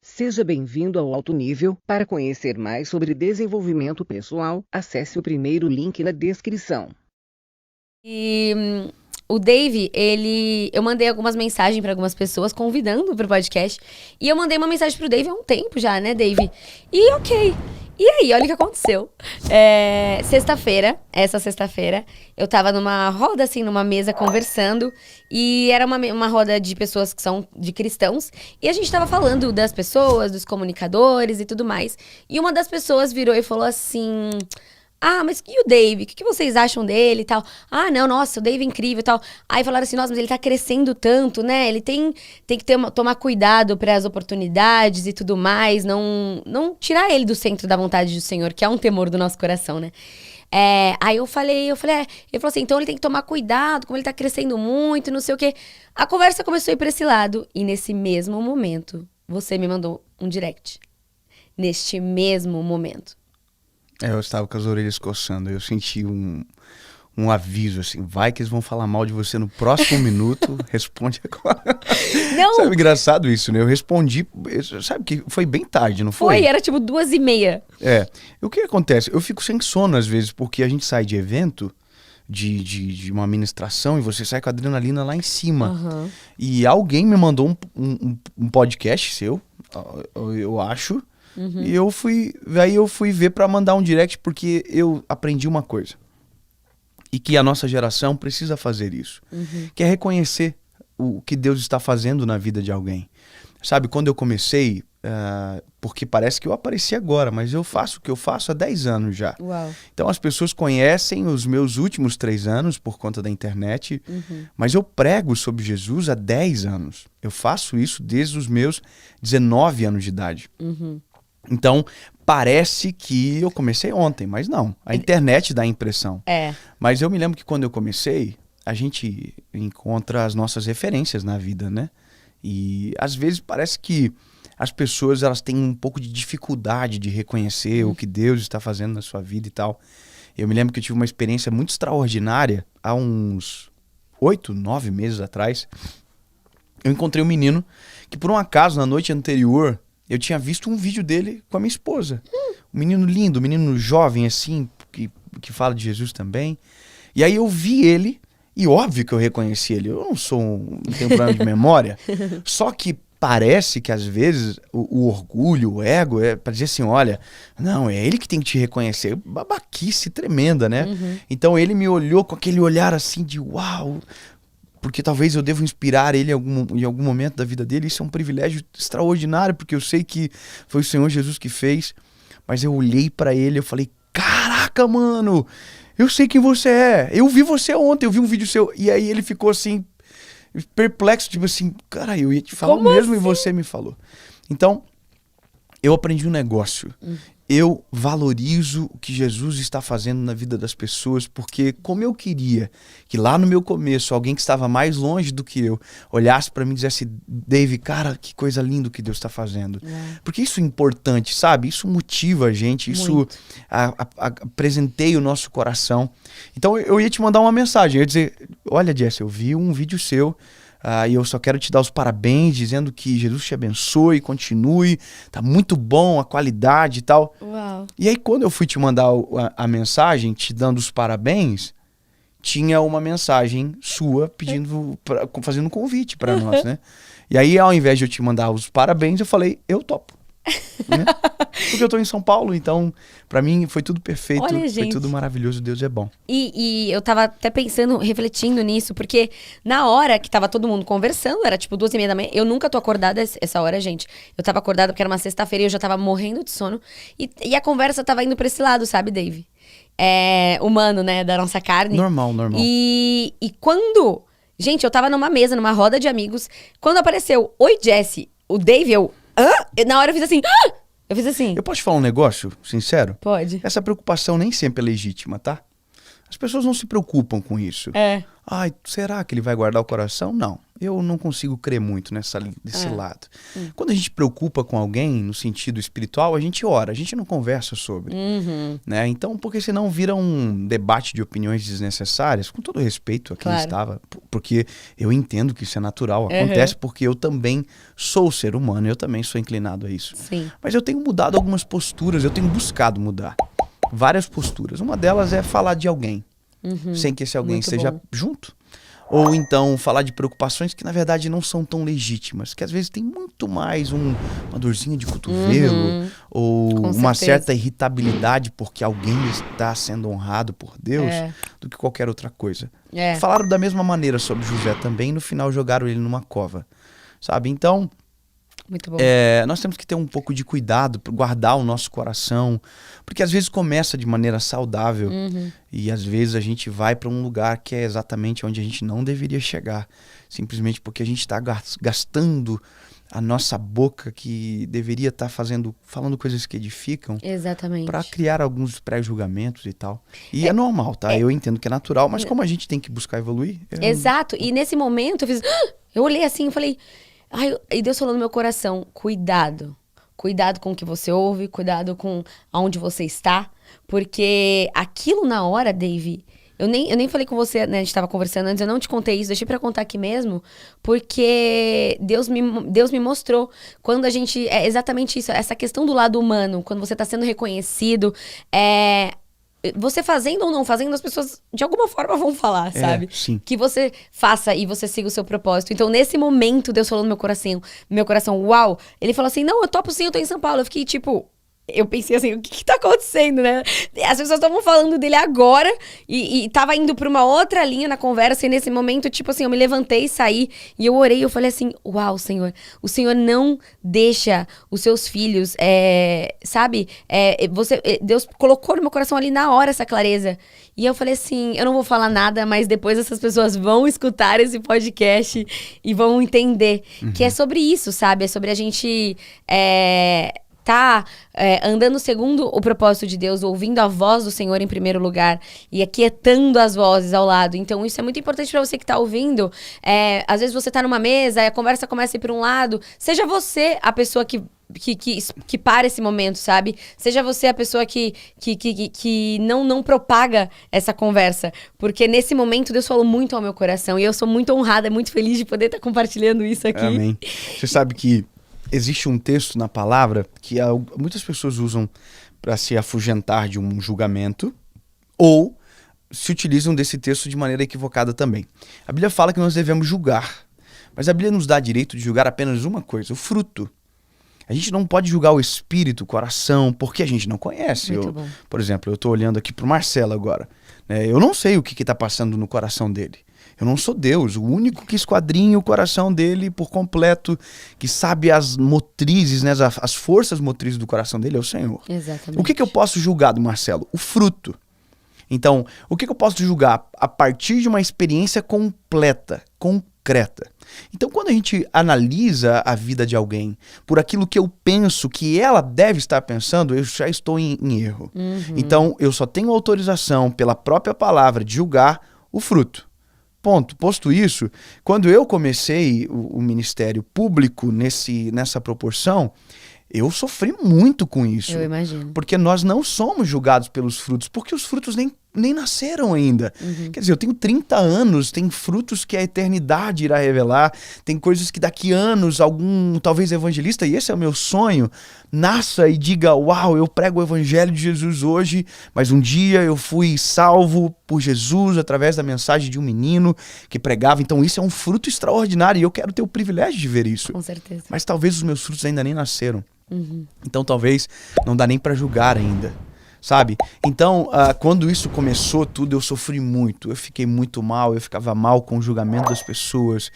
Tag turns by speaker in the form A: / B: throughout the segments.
A: Seja bem-vindo ao Alto Nível. Para conhecer mais sobre desenvolvimento pessoal, acesse o primeiro link na descrição.
B: O Dave, eu mandei algumas mensagens para algumas pessoas convidando pro podcast. E eu mandei uma mensagem pro Dave há um tempo já, né, Dave? E ok. E aí, olha o que aconteceu. Essa sexta-feira, eu tava numa roda, assim, numa mesa, conversando. E era uma roda de pessoas que são de cristãos. E a gente tava falando das pessoas, dos comunicadores e tudo mais. E uma das pessoas virou e falou assim... Ah, mas e o Dave? O que vocês acham dele e tal? Ah, não, nossa, o Dave é incrível e tal. Aí falaram assim, nossa, mas ele tá crescendo tanto, né? Ele tem que tomar cuidado para as oportunidades e tudo mais. Não tirar ele do centro da vontade do Senhor, que é um temor do nosso coração, né? Aí ele falou assim, então ele tem que tomar cuidado, como ele tá crescendo muito, não sei o quê. A conversa começou a ir pra esse lado. E nesse mesmo momento, você me mandou um direct. Neste mesmo momento.
C: Eu estava com as orelhas coçando, eu senti um aviso assim, vai que eles vão falar mal de você no próximo minuto, responde agora.
B: Não!
C: Sabe, engraçado isso, né? Eu respondi, sabe que foi bem tarde, não foi?
B: Foi, era tipo 2h30.
C: O que acontece? Eu fico sem sono às vezes, porque a gente sai de evento, de uma ministração, e você sai com a adrenalina lá em cima.
B: Uhum.
C: E alguém me mandou um podcast seu, eu acho. Uhum. E aí eu fui ver pra mandar um direct, porque eu aprendi uma coisa. E que a nossa geração precisa fazer isso. Uhum. Que é reconhecer o que Deus está fazendo na vida de alguém. Sabe, quando eu comecei, porque parece que eu apareci agora, mas eu faço o que eu faço há 10 anos já.
B: Uau.
C: Então as pessoas conhecem os meus últimos 3 anos por conta da internet, mas eu prego sobre Jesus há 10 anos. Eu faço isso desde os meus 19 anos de idade. Uhum. Então, parece que eu comecei ontem, mas não. A internet dá a impressão. Mas eu me lembro que quando eu comecei, a gente encontra as nossas referências na vida, né? E às vezes parece que as pessoas elas têm um pouco de dificuldade de reconhecer o que Deus está fazendo na sua vida e tal. Eu me lembro que eu tive uma experiência muito extraordinária há uns 8, 9 meses atrás. Eu encontrei um menino que, por um acaso, na noite anterior... eu tinha visto um vídeo dele com a minha esposa. Um menino lindo, um menino jovem, assim, que fala de Jesus também. E aí eu vi ele, e óbvio que eu reconheci ele. Eu não tenho problema de memória. Só que parece que, às vezes, o orgulho, o ego, é pra dizer assim, olha, não, é ele que tem que te reconhecer. Babaquice tremenda, né? Uhum. Então ele me olhou com aquele olhar assim de uau... porque talvez eu devo inspirar ele em algum momento da vida dele. Isso é um privilégio extraordinário, porque eu sei que foi o Senhor Jesus que fez. Mas eu olhei pra ele e falei, caraca, mano, eu sei quem você é. Eu vi você ontem, eu vi um vídeo seu. E aí ele ficou assim, perplexo, tipo assim, cara, eu ia te falar
B: como
C: mesmo
B: assim?
C: E você me falou. Então, eu aprendi um negócio. Eu valorizo o que Jesus está fazendo na vida das pessoas, porque como eu queria que lá no meu começo, alguém que estava mais longe do que eu, olhasse para mim e dissesse, Dave, cara, que coisa linda que Deus está fazendo. Porque isso é importante, sabe? Isso motiva a gente, isso apresenteia o nosso coração. Então eu ia te mandar uma mensagem, eu ia dizer, olha Jesse, eu vi um vídeo seu, e eu só quero te dar os parabéns, dizendo que Jesus te abençoe, continue, tá muito bom a qualidade e tal.
B: Uau.
C: E aí quando eu fui te mandar a mensagem, te dando os parabéns, tinha uma mensagem sua pedindo, fazendo um convite para nós, né? E aí ao invés de eu te mandar os parabéns, eu falei, eu topo. Né? Porque eu tô em São Paulo, então pra mim foi tudo perfeito.
B: Olha,
C: foi tudo maravilhoso, Deus é bom.
B: E eu tava até pensando, refletindo nisso, porque na hora que tava todo mundo conversando, era tipo 2h30 da manhã, eu nunca tô acordada essa hora, gente. Eu tava acordada porque era uma sexta-feira e eu já tava morrendo de sono. E a conversa tava indo pra esse lado, sabe, Dave? Humano, né, da nossa carne.
C: Normal.
B: E quando... Gente, eu tava numa mesa, numa roda de amigos, quando apareceu, oi, Jesse, o Dave, na hora eu fiz assim, Eu fiz assim.
C: Eu posso te falar um negócio sincero?
B: Pode.
C: Essa preocupação nem sempre é legítima, tá? As pessoas não se preocupam com isso. Ai, será que ele vai guardar o coração? Não. Eu não consigo crer muito desse lado. Quando a gente preocupa com alguém, no sentido espiritual, a gente ora, a gente não conversa sobre. Né? Então, porque senão vira um debate de opiniões desnecessárias, com todo respeito a quem estava, porque eu entendo que isso é natural, acontece porque eu também sou ser humano, eu também sou inclinado a isso.
B: Sim.
C: Mas eu tenho mudado algumas posturas, eu tenho buscado mudar várias posturas. Uma delas é falar de alguém, sem que esse alguém
B: Muito
C: seja
B: bom.
C: junto. Ou então falar de preocupações que na verdade não são tão legítimas, que às vezes tem muito mais uma dorzinha de cotovelo, ou
B: Com
C: uma
B: certeza.
C: certa irritabilidade porque alguém está sendo honrado por Deus, do que qualquer outra coisa. Falaram da mesma maneira sobre José também, no final jogaram ele numa cova, sabe? Então,
B: Muito bom.
C: nós temos que ter um pouco de cuidado, guardar o nosso coração, porque às vezes começa de maneira saudável e às vezes a gente vai para um lugar que é exatamente onde a gente não deveria chegar, simplesmente porque a gente está gastando a nossa boca que deveria estar falando coisas que edificam,
B: Exatamente.
C: para criar alguns pré-julgamentos e tal. E é normal, tá? Eu entendo que é natural, mas como a gente tem que buscar evoluir...
B: Exato. E nesse momento eu olhei assim e falei... Ai, e Deus falou no meu coração, cuidado. Cuidado com o que você ouve, cuidado com aonde você está. Porque aquilo na hora, Dave, eu nem falei com você, né? A gente tava conversando antes, eu não te contei isso, deixei pra contar aqui mesmo. Porque Deus me mostrou quando a gente... É exatamente isso, essa questão do lado humano, quando você tá sendo reconhecido, você fazendo ou não fazendo, as pessoas de alguma forma vão falar, sabe?
C: Sim.
B: Que você faça e você siga o seu propósito. Então, nesse momento, Deus falou no meu coração, uau! Ele falou assim, não, eu topo sim, eu tô em São Paulo. Eu fiquei tipo... Eu pensei assim, o que tá acontecendo, né? As pessoas estavam falando dele agora e tava indo pra uma outra linha na conversa e nesse momento, tipo assim, eu me levantei, saí e eu orei, eu falei assim, uau, Senhor, o Senhor não deixa os seus filhos, sabe? Deus colocou no meu coração ali na hora essa clareza. E eu falei assim, eu não vou falar nada, mas depois essas pessoas vão escutar esse podcast e vão entender que é sobre isso, sabe? É sobre a gente... andando segundo o propósito de Deus, ouvindo a voz do Senhor em primeiro lugar e aquietando as vozes ao lado. Então, isso é muito importante pra você que tá ouvindo. Às vezes você tá numa mesa e a conversa começa a ir pra um lado. Seja você a pessoa que para esse momento, sabe? Seja você a pessoa que não propaga essa conversa. Porque nesse momento Deus falou muito ao meu coração. E eu sou muito honrada, muito feliz de poder estar compartilhando isso aqui.
C: Amém. Você sabe que existe um texto na palavra que muitas pessoas usam para se afugentar de um julgamento ou se utilizam desse texto de maneira equivocada também. A Bíblia fala que nós devemos julgar, mas a Bíblia nos dá direito de julgar apenas uma coisa, o fruto. A gente não pode julgar o espírito, o coração, porque a gente não conhece. Por exemplo, eu estou olhando aqui para o Marcelo agora. Né? Eu não sei o que está passando no coração dele. Eu não sou Deus, o único que esquadrinha o coração dele por completo, que sabe as motrizes, né, as forças motrizes do coração dele é o Senhor.
B: Exatamente.
C: O que eu posso julgar do Marcelo? O fruto. Então, o que eu posso julgar? A partir de uma experiência completa, concreta. Então, quando a gente analisa a vida de alguém por aquilo que eu penso que ela deve estar pensando, eu já estou em erro. Então, eu só tenho autorização pela própria palavra de julgar o fruto. Ponto. Posto isso, quando eu comecei o ministério público nessa proporção, eu sofri muito com isso.
B: Eu imagino.
C: Porque nós não somos julgados pelos frutos, porque os frutos nem nasceram ainda. Quer dizer, eu tenho 30 anos, tem frutos que a eternidade irá revelar, tem coisas que daqui a anos algum, talvez evangelista, e esse é o meu sonho, nasça e diga, uau, eu prego o evangelho de Jesus hoje, mas um dia eu fui salvo por Jesus através da mensagem de um menino que pregava, então isso é um fruto extraordinário e eu quero ter o privilégio de ver isso.
B: Com certeza.
C: Mas talvez os meus frutos ainda nem nasceram. Então talvez não dá nem para julgar ainda. Sabe? Então, quando isso começou tudo, eu sofri muito. Eu fiquei muito mal, eu ficava mal com o julgamento das pessoas.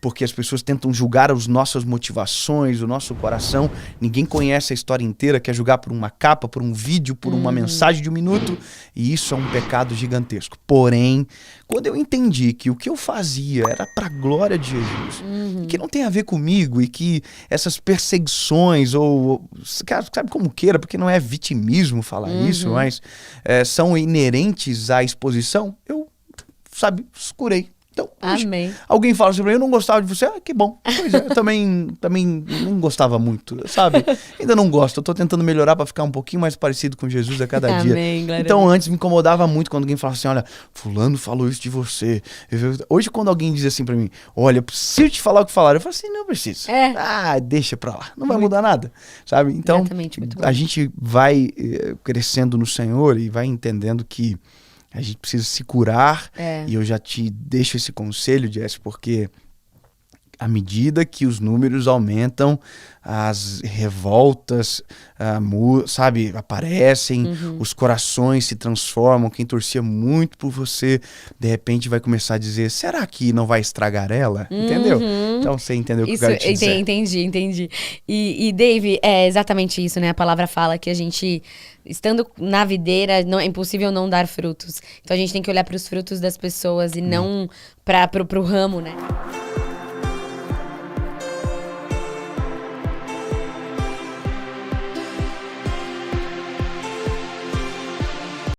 C: porque as pessoas tentam julgar as nossas motivações, o nosso coração. Ninguém conhece a história inteira, quer julgar por uma capa, por um vídeo, por uma mensagem de 1 minuto. E isso é um pecado gigantesco. Porém, quando eu entendi que o que eu fazia era para a glória de Jesus, que não tem a ver comigo e que essas perseguições ou sabe como queira, porque não é vitimismo falar isso, mas são inerentes à exposição, eu, curei. Então,
B: Amém.
C: Alguém fala assim pra mim, eu não gostava de você, que bom. Pois é, eu também não gostava muito, sabe? Ainda não gosto, eu tô tentando melhorar pra ficar um pouquinho mais parecido com Jesus a cada dia. Então antes me incomodava muito quando alguém falava assim, olha, fulano falou isso de você. Hoje quando alguém diz assim pra mim, olha, eu preciso te falar o que falaram, eu falo assim, não preciso. Deixa pra lá, não vai mudar nada, sabe? Então a gente vai crescendo no Senhor e vai entendendo que a gente precisa se curar, e eu já te deixo esse conselho, Jess, porque à medida que os números aumentam, as revoltas, aparecem, os corações se transformam, quem torcia muito por você, de repente vai começar a dizer, será que não vai estragar ela? Entendeu? Então você entendeu o que eu quero te dizer.
B: Entendi. E Dave, é exatamente isso, né? A palavra fala que a gente, estando na videira, não é impossível não dar frutos. Então a gente tem que olhar para os frutos das pessoas e não pro ramo, né?